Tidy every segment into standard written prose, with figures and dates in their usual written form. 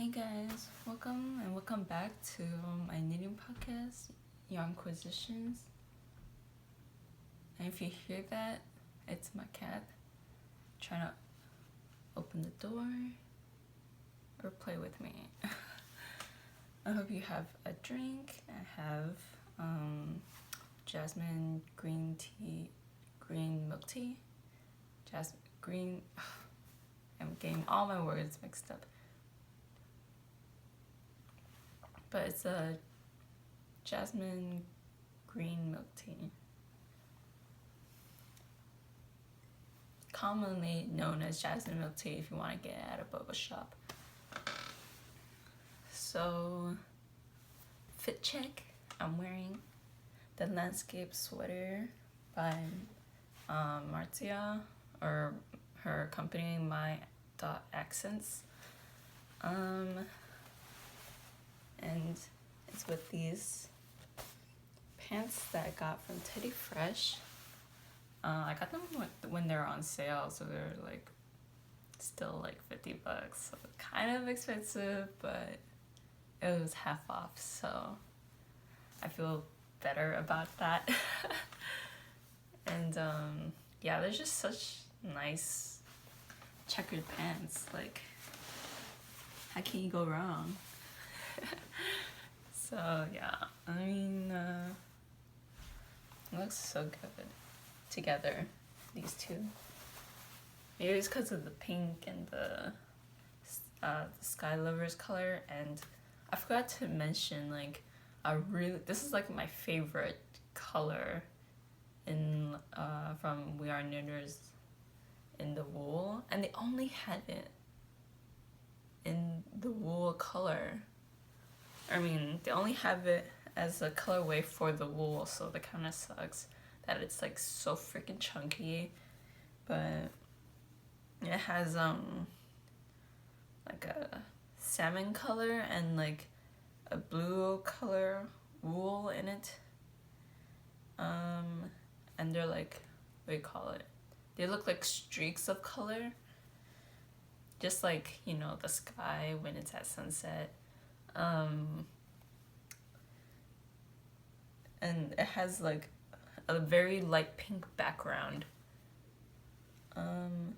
Hey guys, welcome back to my knitting podcast, Yarnquisitions. And if you hear that, it's my cat trying to open the door or play with me. I hope you have a drink. I have jasmine green milk tea. I'm getting all my words mixed up. But it's a jasmine green milk tea. Commonly known as jasmine milk tea if you want to get it at a boba shop. So, fit check. I'm wearing the landscape sweater by Martia, or her company mai.accents. And it's with these pants that I got from Teddy Fresh. I got them when they're on sale, so they're like still like $50, so kind of expensive, but it was half off, so I feel better about that. And yeah, they're just such nice checkered pants. Like, how can you go wrong? So yeah, I mean, it looks so good together, these two. Maybe it's because of the pink and the Sky Lovers color. And I forgot to mention, like, this is like my favorite color in from We Are Knitters in the wool, and they only had it in the wool color. I mean, they only have it as a colorway for the wool, so that kind of sucks that it's like so freaking chunky. But it has like a salmon color and like a blue color wool in it. And they're like, what do you call it? They look like streaks of color, just like, you know, the sky when it's at sunset. And it has like a very light pink background. And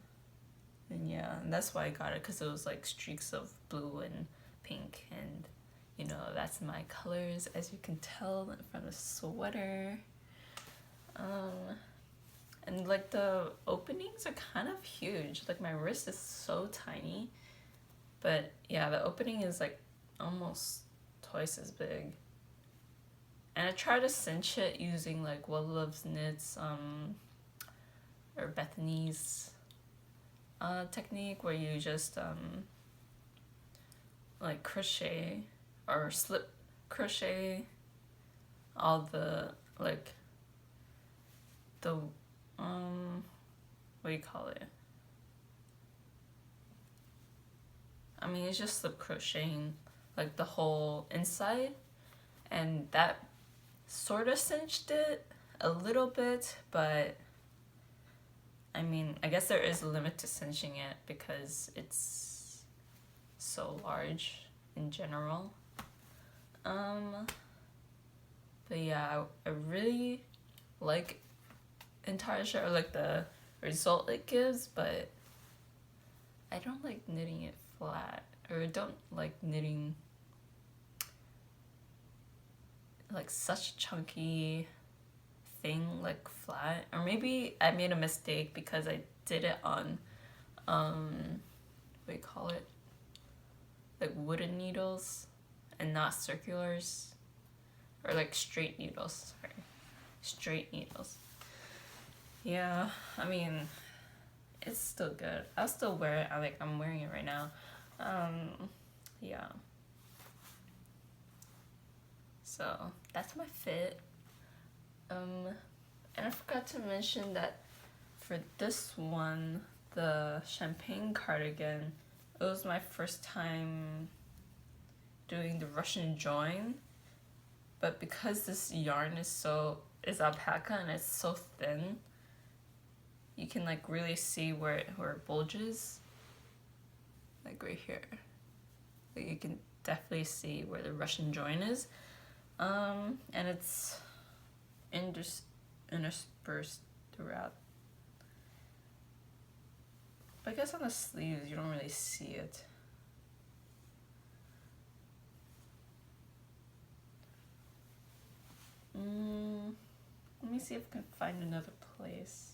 yeah, and that's why I got it, because it was like streaks of blue and pink, and you know, that's my colors, as you can tell from the sweater. And like the openings are kind of huge. Like my wrist is so tiny, but yeah, the opening is like almost twice as big. And I try to cinch it using like What Loves Knits or Bethany's technique, where you just like crochet or slip crochet all the like the what do you call it? I mean, it's just slip crocheting like the whole inside, and that sort of cinched it a little bit, but I mean, I guess there is a limit to cinching it because it's so large in general. But yeah, I really like entire shirt, or like the result it gives, but I don't like knitting it flat, or I don't like knitting like such a chunky thing like flat. Or maybe I made a mistake because I did it on what do you call it, like wooden needles and not circulars, or like straight needles. Yeah, I mean, it's still good. I'll still wear it. I'm wearing it right now. Yeah. So that's my fit. And I forgot to mention that for this one, the champagne cardigan, it was my first time doing the Russian join. But because this yarn is alpaca and it's so thin, you can like really see where it bulges, like right here. you can definitely see where the Russian join is. And it's interspersed throughout. But I guess on the sleeves you don't really see it. Let me see if I can find another place.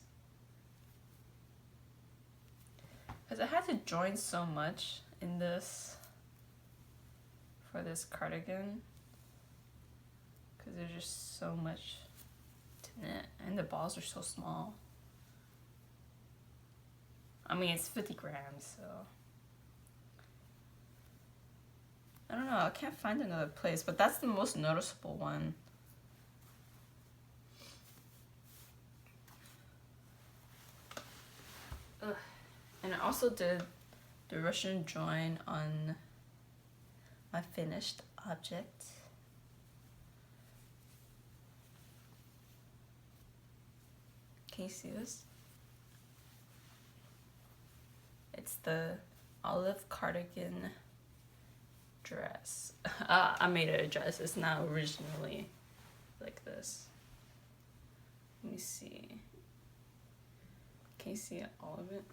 Because I had to join so much in this for this cardigan. Because there's just so much to knit. And the balls are so small. I mean, it's 50 grams, so. I don't know, I can't find another place, but that's the most noticeable one. Ugh. And I also did the Russian join on my finished object. Can you see this? It's the olive cardigan dress. I made it a dress. It's not originally like this. Let me see. Can you see all of it?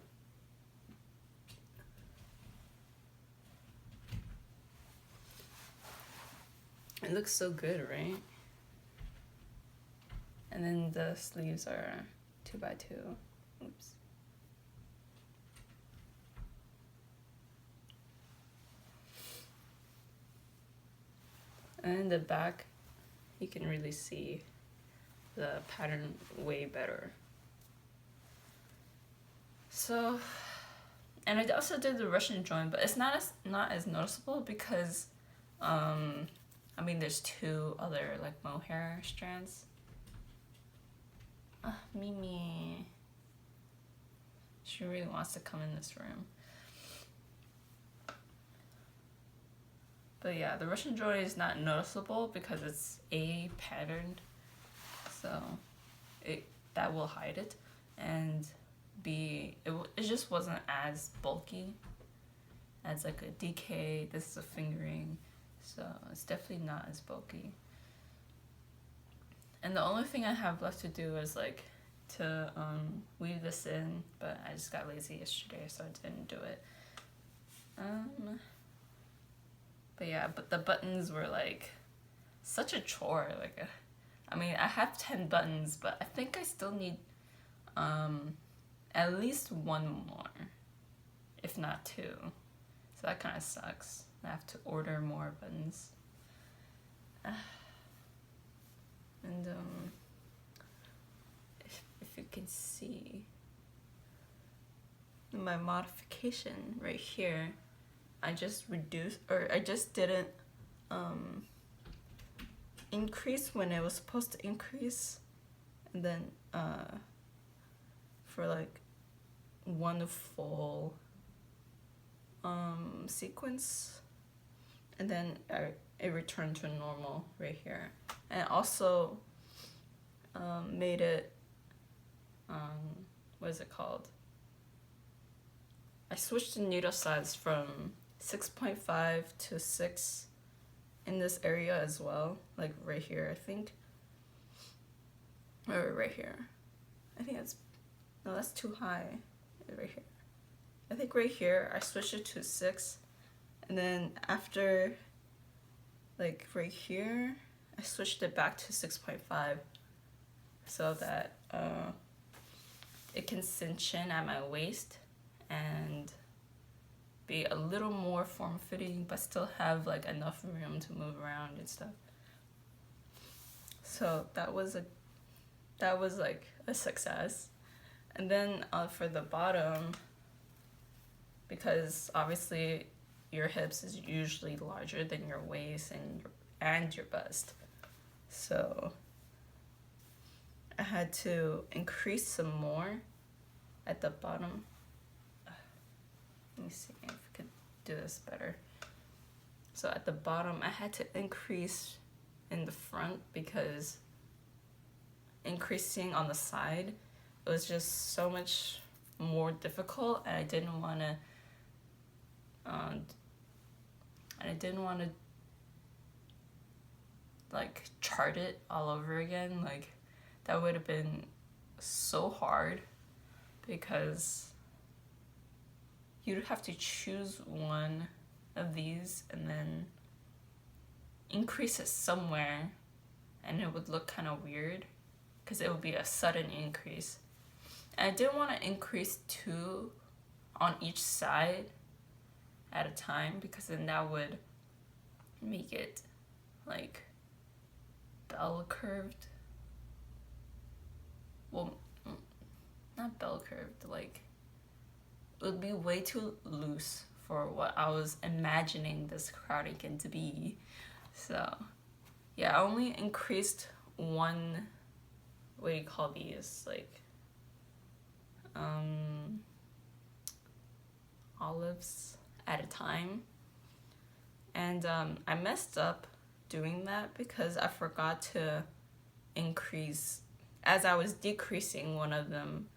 It looks so good, right? And then the sleeves are 2x2. Oops. And in the back, you can really see the pattern way better. So, and I also did the Russian join, but it's not as noticeable because, I mean, there's two other like mohair strands. Mimi. She really wants to come in this room. But yeah, the Russian join is not noticeable because it's A patterned, so that will hide it, and B it just wasn't as bulky as like a DK. This is a fingering, so it's definitely not as bulky. And the only thing I have left to do is like to weave this in, but I just got lazy yesterday, so I didn't do it. But yeah, but the buttons were like such a chore. Like, I mean, I have 10 buttons, but I think I still need at least one more, if not two. So that kind of sucks. I have to order more buttons. And if you can see my modification right here, I just reduced, or I just didn't increase when it was supposed to increase, and then for like one full sequence, and then it returned to normal right here. And also made it, what is it called? I switched the needle size from 6.5 to 6 in this area as well, like right here, I think. Or right here. I think that's too high, right here. I think right here I switched it to 6, and then after, like right here, I switched it back to 6.5 so that it can cinch in at my waist and be a little more form-fitting, but still have like enough room to move around and stuff. So that was like a success. And then for the bottom, because obviously your hips is usually larger than your waist and your bust, so I had to increase some more at the bottom. Let me see if I could do this better. So at the bottom, I had to increase in the front because increasing on the side, it was just so much more difficult, and I didn't want I didn't want to like chart it all over again. Like that would have been so hard because you'd have to choose one of these and then increase it somewhere, and it would look kind of weird because it would be a sudden increase. And I didn't want to increase 2 on each side at a time, because then that would make it like bell curved. Well, not bell curved, like it would be way too loose for what I was imagining this cardigan to be. So yeah, I only increased 1, what do you call these, like olives at a time. And I messed up doing that because I forgot to increase, as I was decreasing one of them,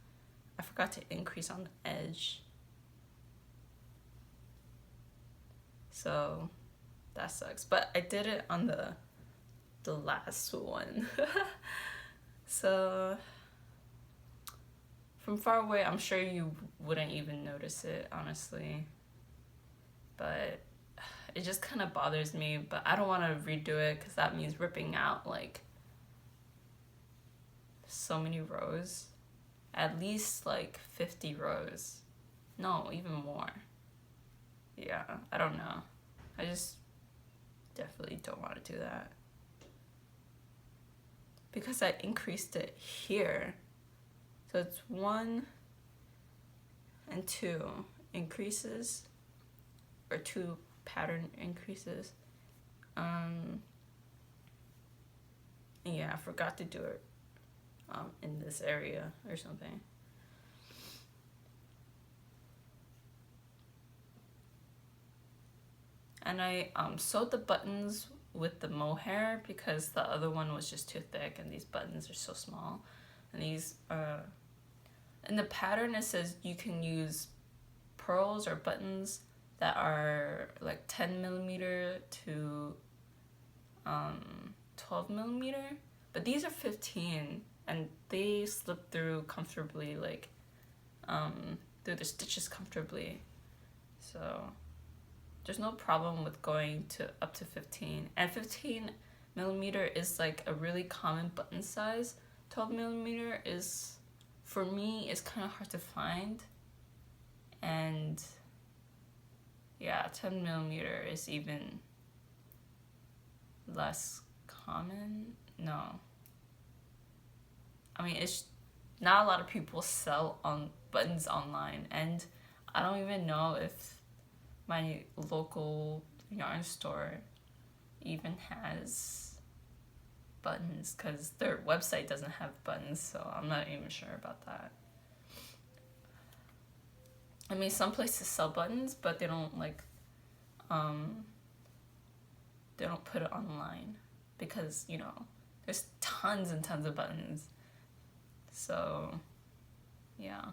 I forgot to increase on the edge. So that sucks. But I did it on the last one. So from far away, I'm sure you wouldn't even notice it, honestly. But it just kind of bothers me. But I don't want to redo it because that means ripping out like so many rows. At least like 50 rows. No, even more. Yeah, I don't know. I just definitely don't want to do that. Because I increased it here. So it's 1 and 2 increases, or 2 pattern increases. Yeah, I forgot to do it in this area or something. And I sewed the buttons with the mohair because the other one was just too thick and these buttons are so small. And these in the pattern it says you can use pearls or buttons that are like 10 millimeter to 12 millimeter, but these are 15 and they slip through comfortably, like through the stitches comfortably. So there's no problem with going to up to 15. And 15 millimeter is like a really common button size. 12 millimeter is, for me, is kind of hard to find. And yeah, 10 millimeter is even less common. No. I mean, it's not a lot of people sell on buttons online, and I don't even know if my local yarn store even has buttons, because their website doesn't have buttons, so I'm not even sure about that. I mean, some places sell buttons, but they don't they don't put it online because, you know, there's tons and tons of buttons. So yeah,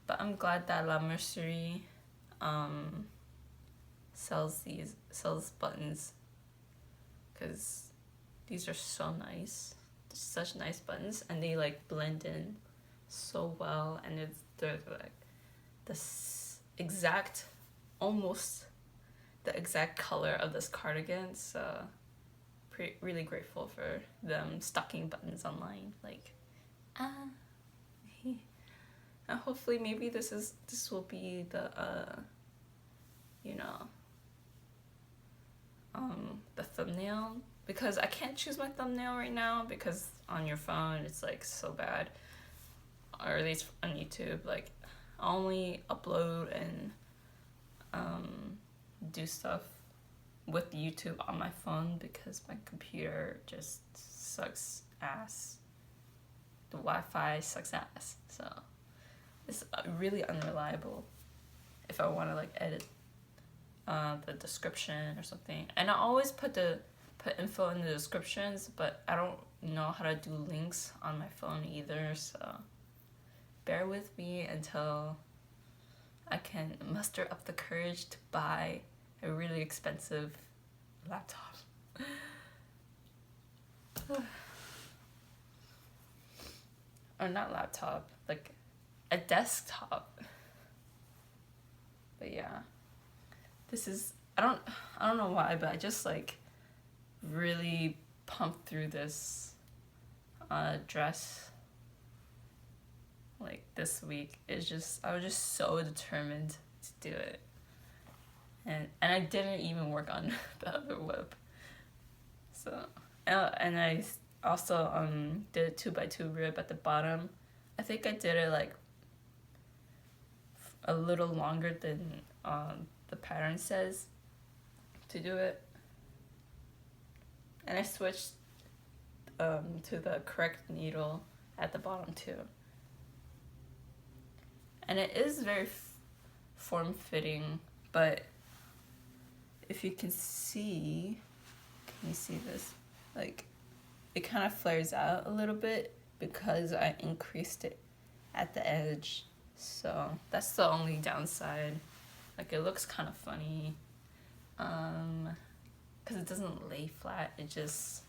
but I'm glad that La Mercerie sells buttons, because these are so nice. They're such nice buttons, and they like blend in so well, and they're like almost the exact color of this cardigan. So really grateful for them stocking buttons online. Like, and hopefully maybe this will be the the thumbnail, because I can't choose my thumbnail right now because on your phone it's like so bad, or at least on YouTube. Like, I only upload and do stuff with YouTube on my phone because my computer just sucks ass. The Wi-Fi sucks ass, so it's really unreliable if I want to like edit the description or something. And I always put info in the descriptions, but I don't know how to do links on my phone either, so bear with me until I can muster up the courage to buy a really expensive laptop. Or not laptop, like a desktop. But yeah, this is, I don't know why, but I just like really pumped through this dress like this week. I was just so determined to do it, and I didn't even work on the other whip. So and I also did a 2x2 rib at the bottom. I think I did it like a little longer than the pattern says to do it, and I switched to the correct needle at the bottom too. And it is very form-fitting, but if you can you see this? Like, it kind of flares out a little bit because I increased it at the edge. So that's the only downside. Like, it looks kind of funny. Because it doesn't lay flat. It just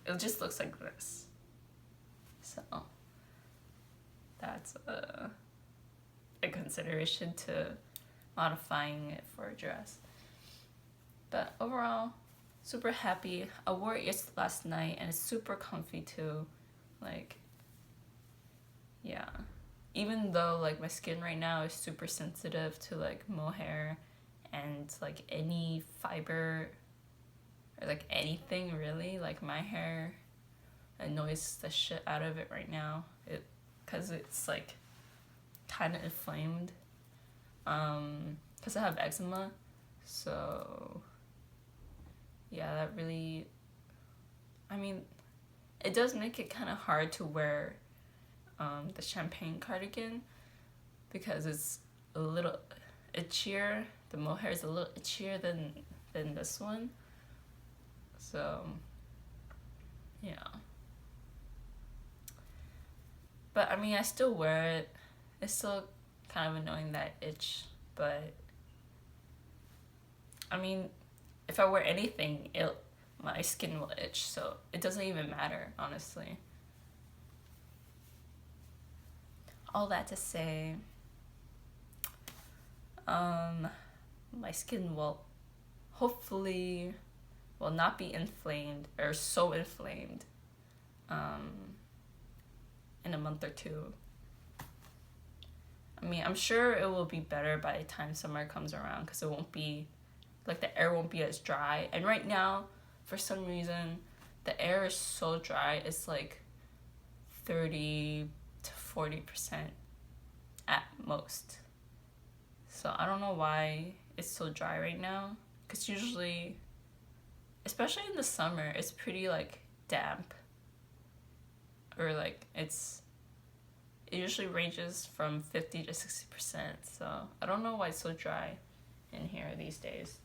looks like this. So that's a consideration to modifying it for a dress. But overall, super happy. I wore it last night and it's super comfy too. Like, yeah. Even though like my skin right now is super sensitive to like mohair and like any fiber or like anything really, like my hair annoys the shit out of it right now. Because it's like kind of inflamed. Because I have eczema. So yeah, that really, I mean, it does make it kind of hard to wear the champagne cardigan because it's a little itchier. The mohair is a little itchier than this one. So yeah. But I mean, I still wear it. It's still kind of annoying, that itch, but I mean, if I wear anything, my skin will itch, so it doesn't even matter, honestly. All that to say, my skin will hopefully will not be inflamed or so inflamed in a month or two. I mean, I'm sure it will be better by the time summer comes around because it won't be, like, the air won't be as dry. And right now, for some reason, the air is so dry, it's like 30 to 40% at most. So I don't know why it's so dry right now, because usually, especially in the summer, it's pretty like damp, or like it usually ranges from 50 to 60%. So I don't know why it's so dry in here these days.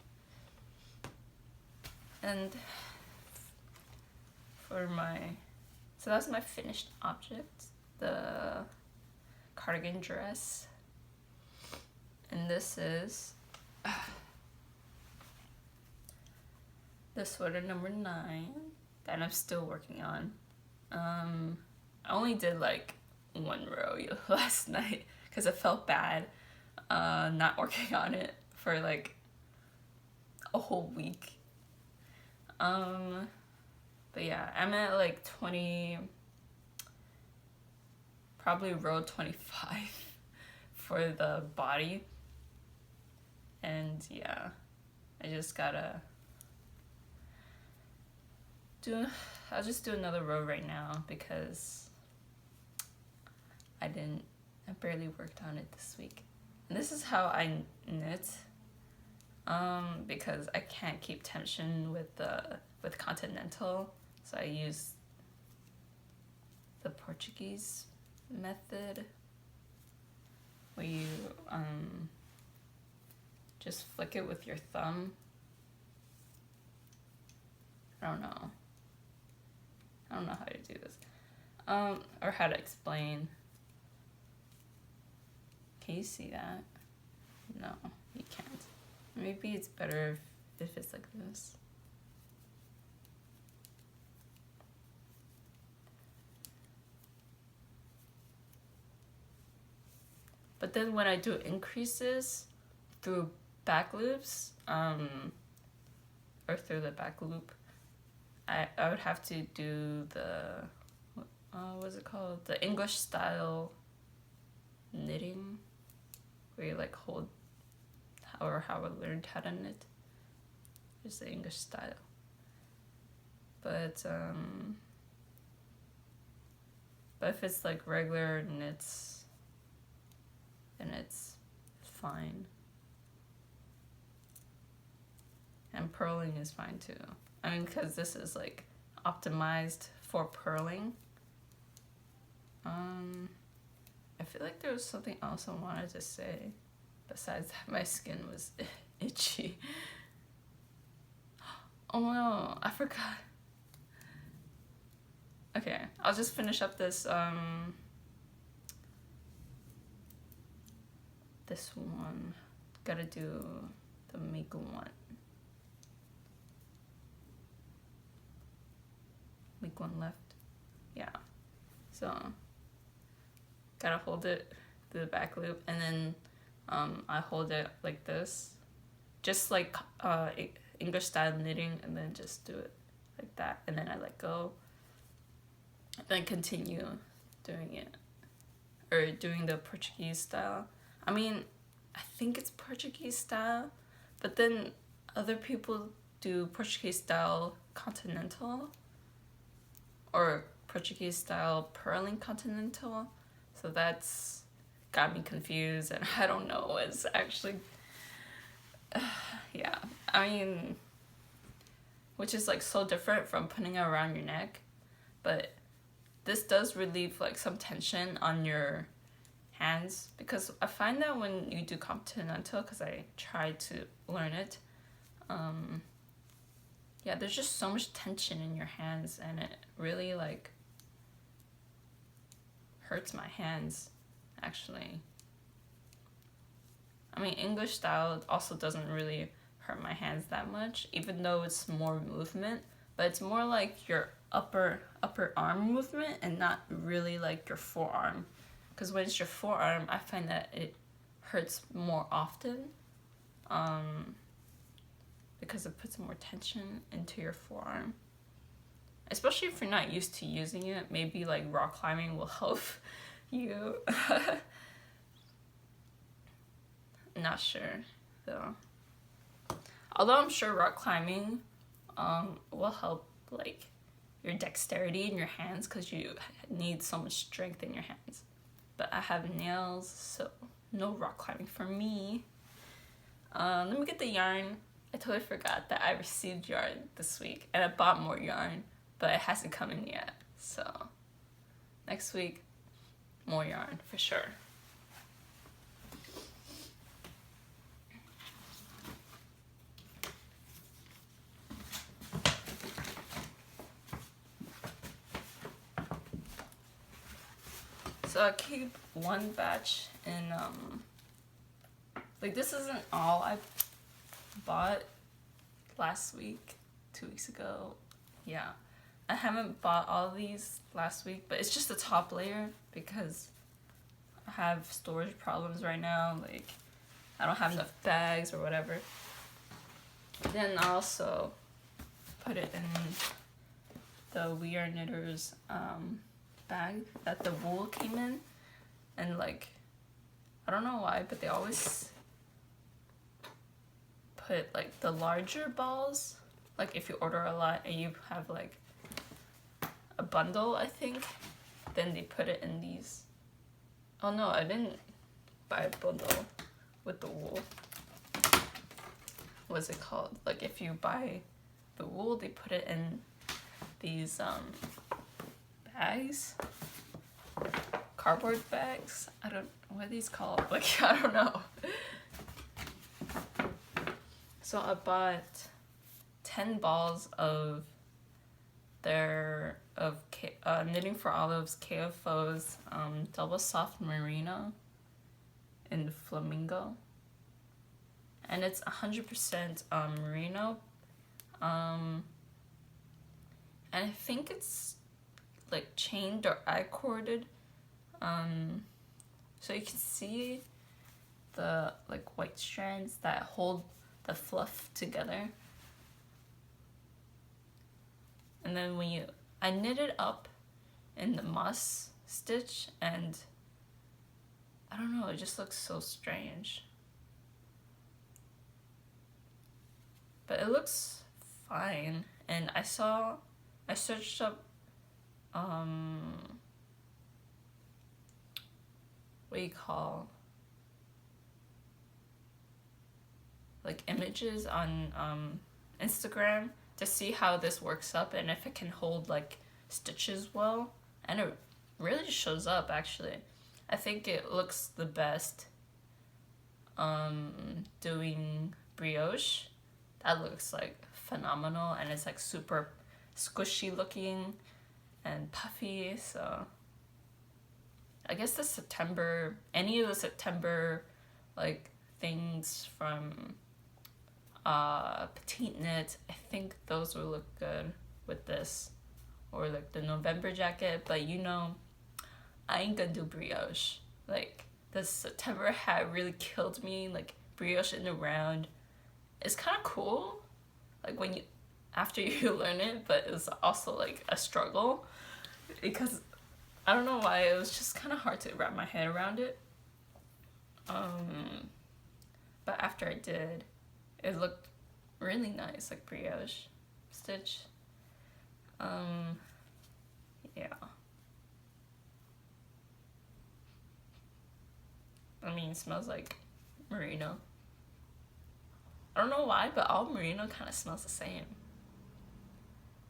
And so that's my finished object, the cardigan dress. And this is the sweater number 9 that I'm still working on. I only did like one row last night because I felt bad not working on it for like a whole week. But yeah, I'm at like probably row 25 for the body. And yeah, I just gotta I'll just do another row right now because I barely worked on it this week. And this is how I knit, because I can't keep tension with Continental, so I use the Portuguese Method, where you just flick it with your thumb. I don't know how to do this, or how to explain. Can you see that? No, you can't. Maybe it's better if it's like this. But then when I do increases through back loops, or through the back loop, I would have to do the, what's it called? The English style knitting, where you like hold, or how I learned how to knit. It's the English style. But if it's like regular knits, then it's fine. And purling is fine too. I mean, because this is like optimized for purling. I feel like there was something else I wanted to say besides that my skin was itchy. Oh no, I forgot. Okay, I'll just finish up this this one. Gotta do the make one. Make one left. Yeah. So gotta hold it through the back loop, and then I hold it like this, just like English style knitting, and then just do it like that, and then I let go, and then continue doing it, or doing the Portuguese style. I mean, I think it's Portuguese style, but then other people do Portuguese style continental, or Portuguese style purling continental, so that's got me confused, and I don't know what's actually, yeah, I mean, which is like so different from putting it around your neck, but this does relieve like some tension on your hands, because I find that when you do continental, because I try to learn it, yeah, there's just so much tension in your hands, and it really like hurts my hands, actually. I mean, English style also doesn't really hurt my hands that much, even though it's more movement, but it's more like your upper arm movement and not really like your forearm. Because when it's your forearm, I find that it hurts more often, because it puts more tension into your forearm. Especially if you're not used to using it, maybe like rock climbing will help you. Not sure though. Although I'm sure rock climbing will help like your dexterity in your hands, because you need so much strength in your hands. But I have nails, so no rock climbing for me. Let me get the yarn. I totally forgot that I received yarn this week, and I bought more yarn, but it hasn't come in yet. So next week, more yarn for sure. So I keep one batch in, like this isn't all I bought last week, 2 weeks ago. Yeah, I haven't bought all these last week, but it's just the top layer because I have storage problems right now. Like I don't have enough bags or whatever. Then I also put it in the We Are Knitters bag that the wool came in, and like I don't know why, but they always put like the larger balls, like if you order a lot and you have like a bundle, I think, then they put it in these. Oh no, I didn't buy a bundle with the wool. What's it called? Like if you buy the wool, they put it in these bags, cardboard bags. I don't, what are these called? Like I don't know. So I bought 10 balls of their Knitting for Olive's KFO's double soft merino in flamingo. and it's 100% merino. And I think it's like chained or I-corded. So you can see the like white strands that hold the fluff together. And then I knit it up in the moss stitch, and I don't know, it just looks so strange. But it looks fine. And I searched up what do you call, like images on Instagram to see how this works up and if it can hold like stitches well, and it really shows up actually. I think it looks the best doing brioche. That looks like phenomenal, and it's like super squishy looking and puffy. So I guess any of the September like things from petiteknit, I think those will look good with this, or like the November jacket. But you know, I ain't gonna do brioche. Like the September hat really killed me. Like brioche in the round, it's kind of cool, like when you after you learn it, but it's also like a struggle because I don't know why, it was just kind of hard to wrap my head around it. But after I did, it looked really nice, like brioche stitch. Yeah. I mean, it smells like merino. I don't know why, but all merino kind of smells the same.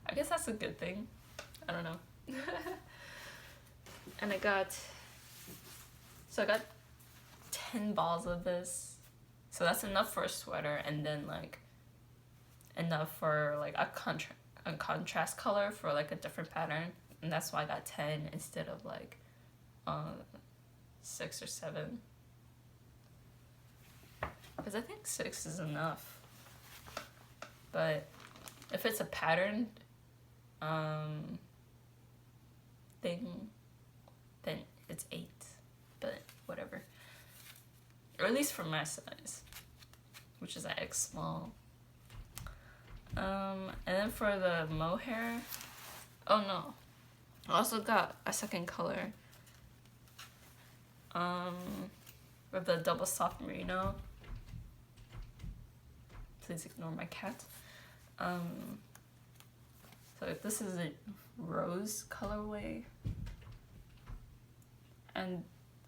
I guess that's a good thing. I don't know. And I got 10 balls of this. So that's enough for a sweater, and then like enough for like a contrast color for like a different pattern. And that's why I got 10 instead of like 6 or 7. Because I think 6 is enough. But if it's a pattern thing, then it's 8. But whatever. Or at least for my size, which is an X small. And then for the mohair, oh no, I also got a second color with the double soft merino. Please ignore my cat. So this is a rose colorway, and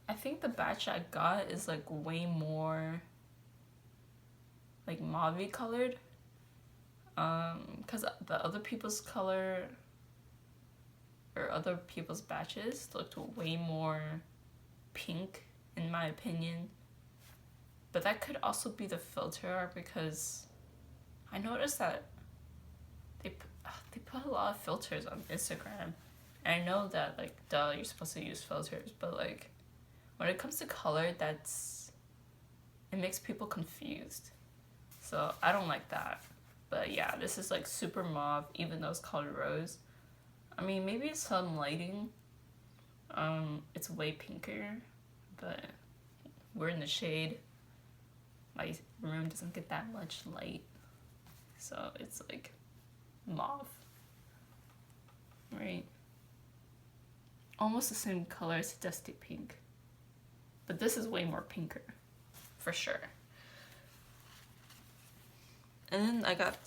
I think the batch I got is like way more like mauve colored, because the other people's color or other people's batches looked way more pink in my opinion. But that could also be the filter, because I noticed that they put a lot of filters on Instagram, and I know that like duh, you're supposed to use filters, but like when it comes to color, it makes people confused. So I don't like that. But yeah, this is like super mauve, even though it's called rose. I mean, maybe it's some lighting. It's way pinker, but we're in the shade. My room doesn't get that much light, so it's like mauve, right? Almost the same color as dusty pink, but this is way more pinker, for sure. And then I got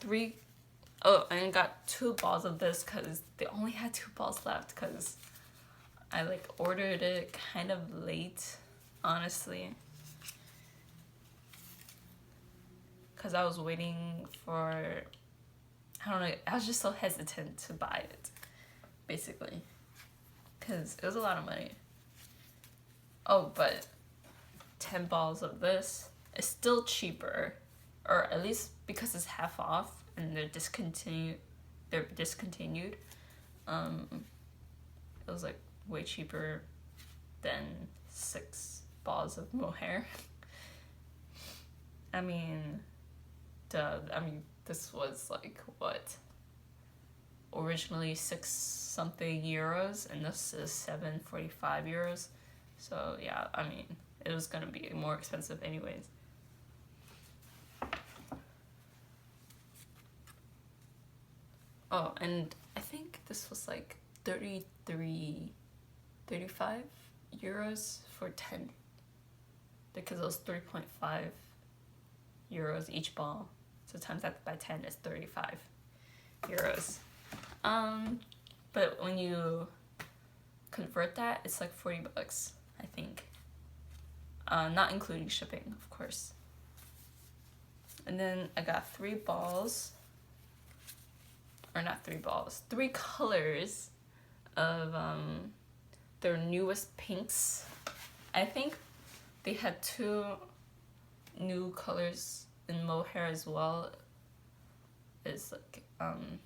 I got 2 balls of this because they only had 2 balls left, because I like ordered it kind of late, honestly. Because I was waiting for, I don't know, I was just so hesitant to buy it, basically. Because it was a lot of money. Oh, but 10 balls of this is still cheaper, or at least because it's half off and they're discontinued. It was like way cheaper than 6 balls of mohair. I mean, this was like, what? Originally 6 something euros, and this is 7.45 euros. So yeah, I mean, it was gonna be more expensive anyways. Oh, and I think this was like 35 euros for 10, because it was 3.5 euros each ball. So times that by 10 is 35 euros. But when you convert that, it's like 40 bucks, I think. Not including shipping, of course. And then I got 3 balls, or not 3 balls, 3 colors of their newest pinks. I think they had 2 new colors in mohair as well. Is like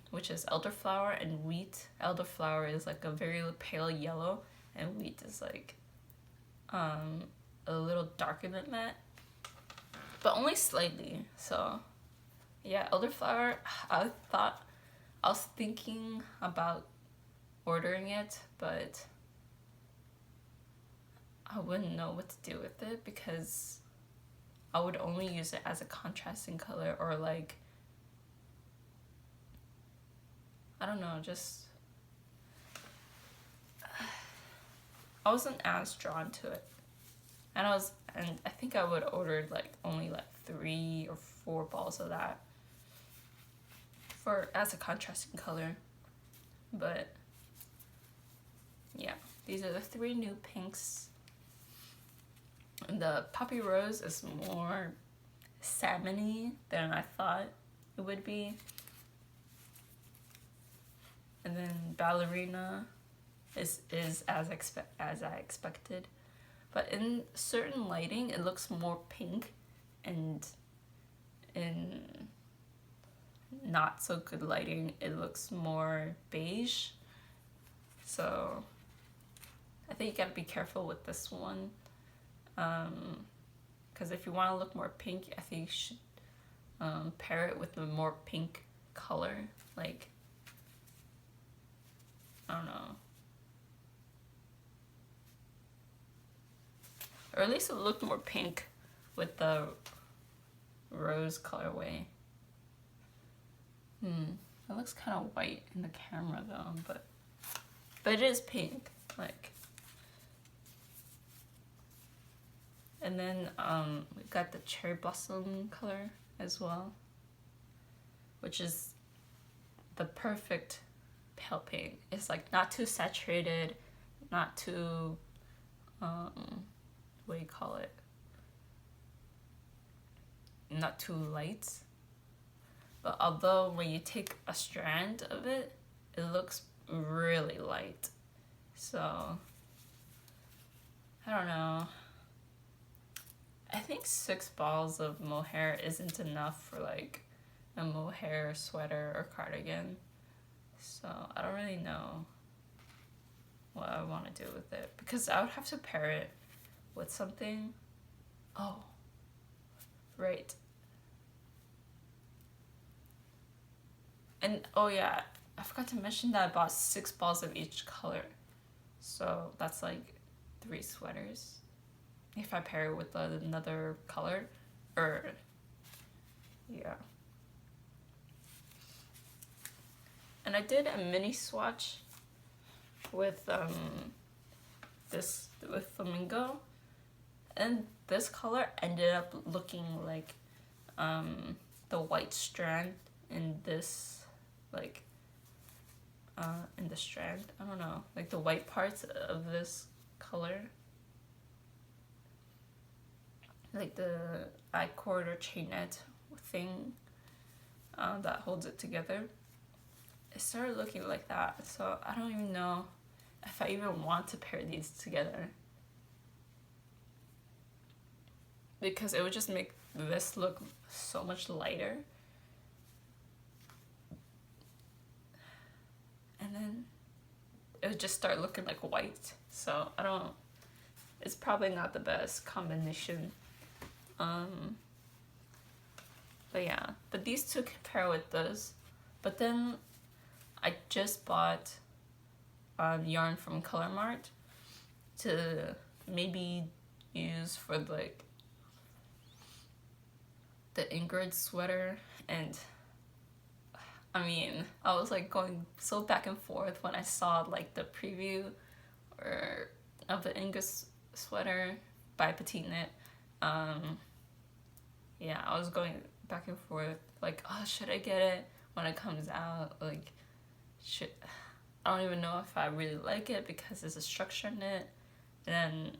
which is elderflower and wheat. Elderflower is like a very pale yellow, and wheat is like a little darker than that, but only slightly. So yeah, elderflower, I was thinking about ordering it, but I wouldn't know what to do with it, because I would only use it as a contrasting color, or like, I don't know, just I wasn't as drawn to it. And I think I would order like only like 3 or 4 balls of that as a contrasting color. But yeah, these are the 3 new pinks. And the Poppy Rose is more salmon-y than I thought it would be. And then Ballerina is as I expected. But in certain lighting, it looks more pink, and in not so good lighting, it looks more beige. So I think you gotta be careful with this one. Because if you want to look more pink, I think you should pair it with a more pink color. Like, I don't know. Or at least it looked more pink with the rose colorway. It looks kind of white in the camera though, but it is pink, like. And then we got the cherry blossom color as well, which is the perfect pale pink. It's like not too saturated, not too what do you call it? Not too light. But although when you take a strand of it, it looks really light. So I don't know. I think 6 balls of mohair isn't enough for like a mohair sweater or cardigan. So I don't really know what I want to do with it, because I would have to pair it with something. Oh, right. And oh yeah, I forgot to mention that I bought 6 balls of each color. So that's like 3 sweaters. If I pair it with another color, or yeah. And I did a mini swatch with with flamingo, and this color ended up looking like the white strand in this, like in the strand. I don't know, like the white parts of this color. Like the I-cord or chainette thing that holds it together. It started looking like that, so I don't even know if I even want to pair these together, because it would just make this look so much lighter, and then it would just start looking like white. So it's probably not the best combination. But yeah, but these two compare with this. But then I just bought yarn from Color Mart to maybe use for like the Ingrid sweater, and I mean, I was like going so back and forth when I saw like the preview of the Ingrid sweater by petiteknit. Yeah, I was going back and forth like, oh, should I get it when it comes out? Like, I don't even know if I really like it because it's a structure knit. And then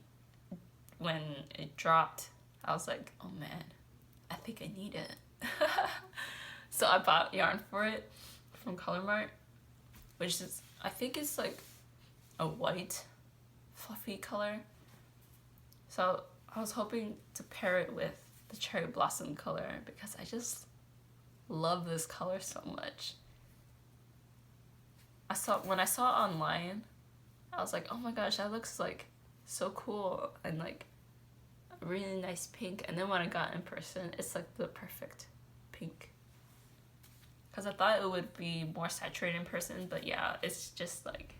when it dropped, I was like, oh man, I think I need it. So I bought yarn for it from Color Mart, which is, I think it's like a white fluffy color. So I was hoping to pair it with the cherry blossom color because I just love this color so much. When I saw it online, I was like, oh my gosh, that looks like so cool and like a really nice pink. And then when I got in person, it's like the perfect pink. Because I thought it would be more saturated in person, but yeah, it's just like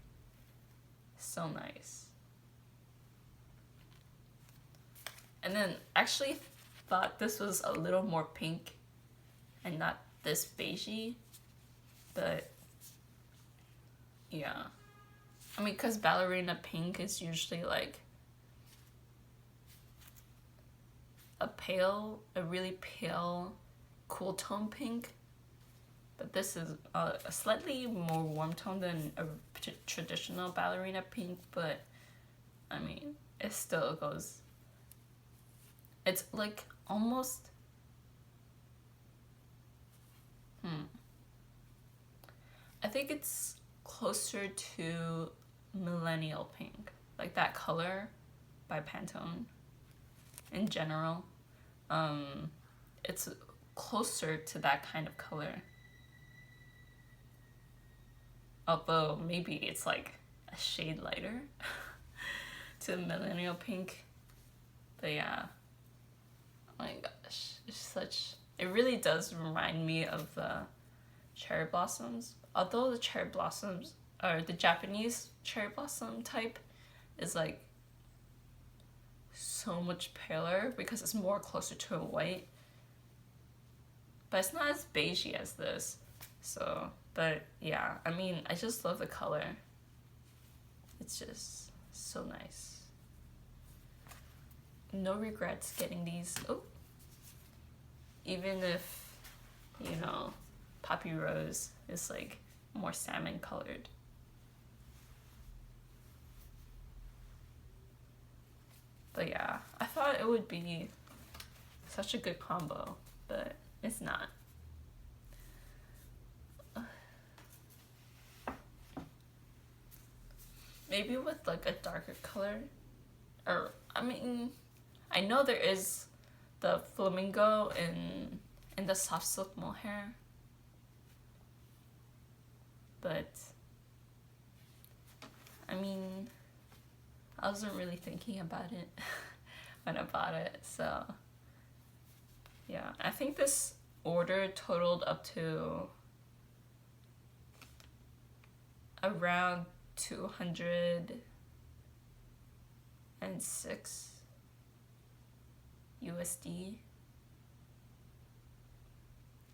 so nice. And then actually thought this was a little more pink and not this beigey, but yeah. I mean, because ballerina pink is usually like a really pale, cool tone pink. But this is a slightly more warm tone than a traditional ballerina pink, but I mean, it still goes. It's like almost. I think it's closer to millennial pink, like that color by Pantone in general. It's closer to that kind of color. Although maybe it's like a shade lighter to millennial pink. But yeah. Oh my gosh. It really does remind me of the cherry blossoms. Although the cherry blossoms, or the Japanese cherry blossom type, is like so much paler because it's more closer to a white. But it's not as beigey as this. So, but yeah, I mean, I just love the color. It's just so nice. No regrets getting these. Oh. Even if, you know, Poppy Rose is like more salmon colored. But yeah, I thought it would be such a good combo, but it's not. Maybe with like a darker color, or I mean, I know there is the flamingo in the soft silk mohair, but I mean, I wasn't really thinking about it when I bought it, so yeah. I think this order totaled up to around 206 USD.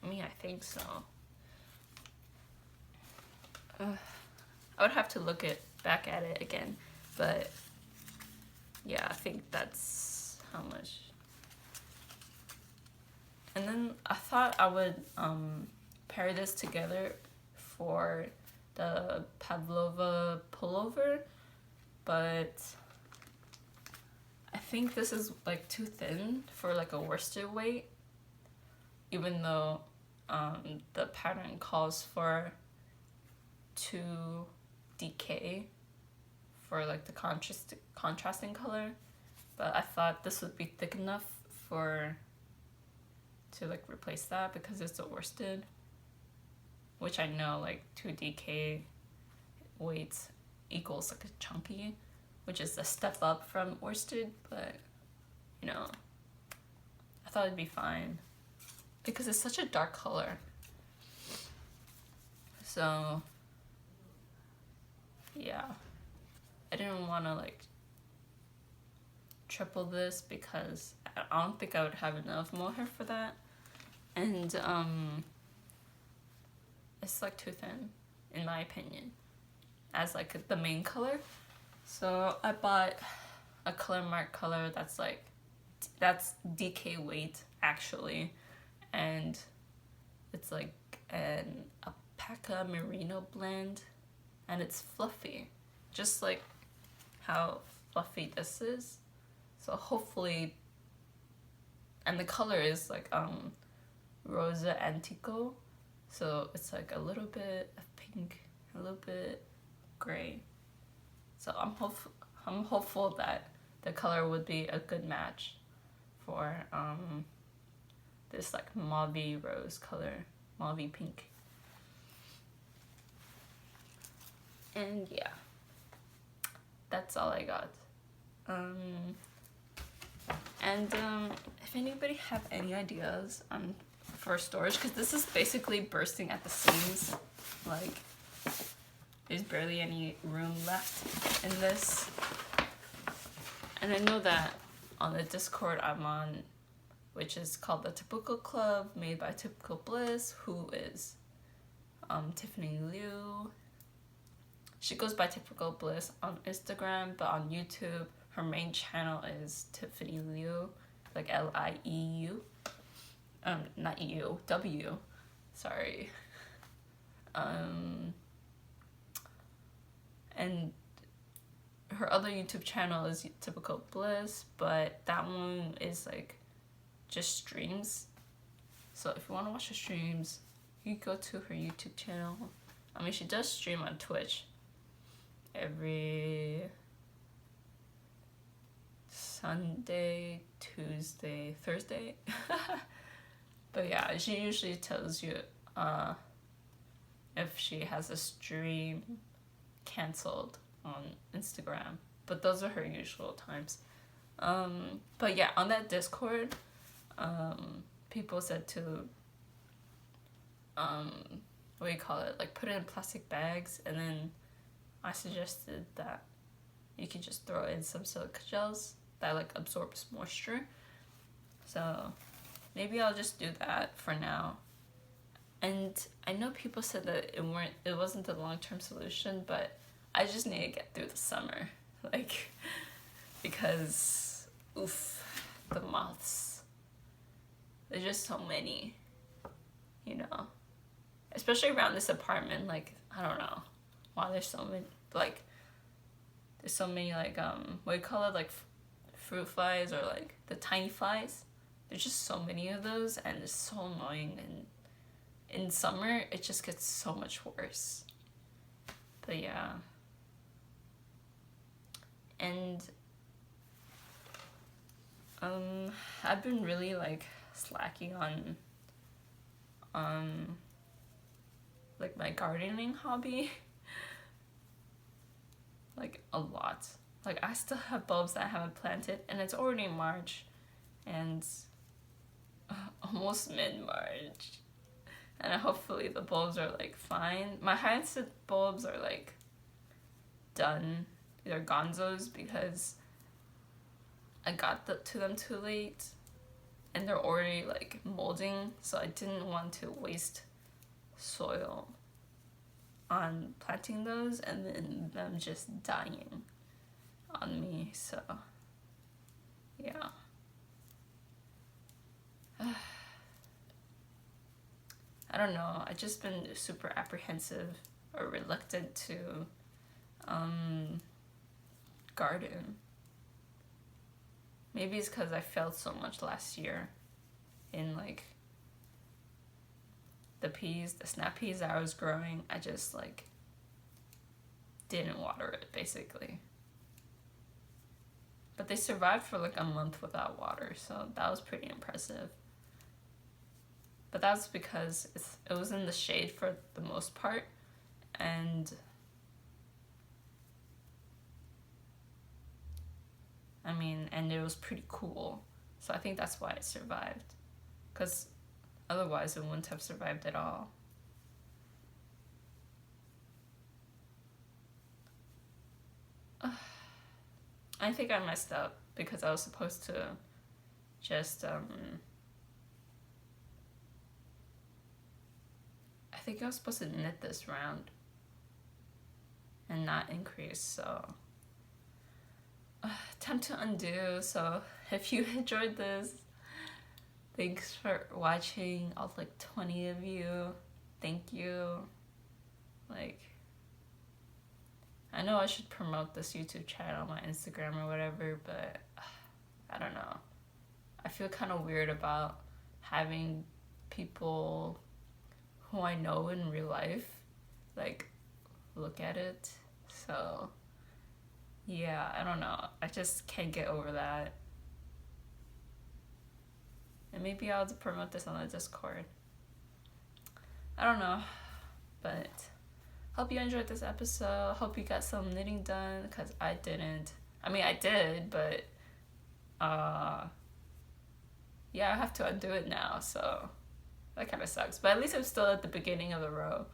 I mean, I think so. I would have to look back at it again, but yeah, I think that's how much. And then I thought I would pair this together for the Pavlova Pullover, but I think this is like too thin for like a worsted weight, even though the pattern calls for 2DK for like the contrasting color, but I thought this would be thick enough to like replace that because it's a worsted, which I know like 2DK weights equals like a chunky, which is a step up from worsted, but you know, I thought it'd be fine because it's such a dark color. So yeah, I didn't want to like triple this because I don't think I would have enough mohair for that, and it's like too thin in my opinion as like the main color. So I bought a color mark color that's DK weight actually, and it's like an alpaca merino blend, and it's fluffy, just like how fluffy this is. So hopefully, and the color is like rosa antico, so it's like a little bit of pink, a little bit gray. So I'm hopeful that the color would be a good match for this like mauve rose color, mauve pink. And yeah, that's all I got. If anybody have any ideas for storage, because this is basically bursting at the seams, like there's barely any room left in this. And I know that on the Discord I'm on, which is called the Typical Club, made by Typical Bliss, who is Tiffany Liu. She goes by Typical Bliss on Instagram, but on YouTube, her main channel is Tiffany Liu, like Lieu. Not EU, W. Sorry. And her other YouTube channel is Typical Bliss, but that one is like just streams. So if you want to watch the streams, you go to her YouTube channel. I mean, she does stream on Twitch every Sunday, Tuesday, Thursday. But yeah, she usually tells you if she has a stream canceled on Instagram, but those are her usual times. But yeah, on that Discord, people said to what do you call it, like put it in plastic bags, and then I suggested that you could just throw in some silica gels that like absorbs moisture. So maybe I'll just do that for now. And I know people said that it wasn't a long-term solution, but I just need to get through the summer, like, because the moths, there's just so many, you know, especially around this apartment. Like, I don't know why there's so many, like, what do you call it, like fruit flies, or like the tiny flies. There's just so many of those, and it's so annoying, and in summer it just gets so much worse. But yeah, and I've been really like slacking on like my gardening hobby, like a lot. Like I still have bulbs that I haven't planted, and it's already March, and almost mid-March, and hopefully the bulbs are like fine. My hyacinth bulbs are like done, they're gonzos, because I got to them too late, and they're already like molding, so I didn't want to waste soil on planting those and then them just dying on me. So yeah. I don't know, I've just been super apprehensive or reluctant to garden. Maybe it's because I failed so much last year in like the snap peas that I was growing. I just like didn't water it basically. But they survived for like a month without water, so that was pretty impressive. But that's because it was in the shade for the most part, and I mean, and it was pretty cool, so I think that's why it survived. Because Otherwise, it wouldn't have survived at all. I think I messed up because I was supposed to just, I think I was supposed to knit this round and not increase, so time to undo. So if you enjoyed this, thanks for watching, all like 20 of you. Thank you. Like, I know I should promote this YouTube channel on my Instagram or whatever, but I don't know. I feel kind of weird about having people who I know in real life like look at it. So yeah, I don't know. I just can't get over that. And maybe I'll promote this on the Discord. I don't know. But hope you enjoyed this episode. Hope you got some knitting done, because I didn't. I mean, I did, but yeah, I have to undo it now, so that kind of sucks. But at least I'm still at the beginning of the row.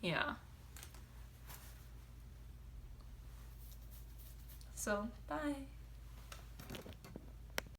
Yeah. So, bye.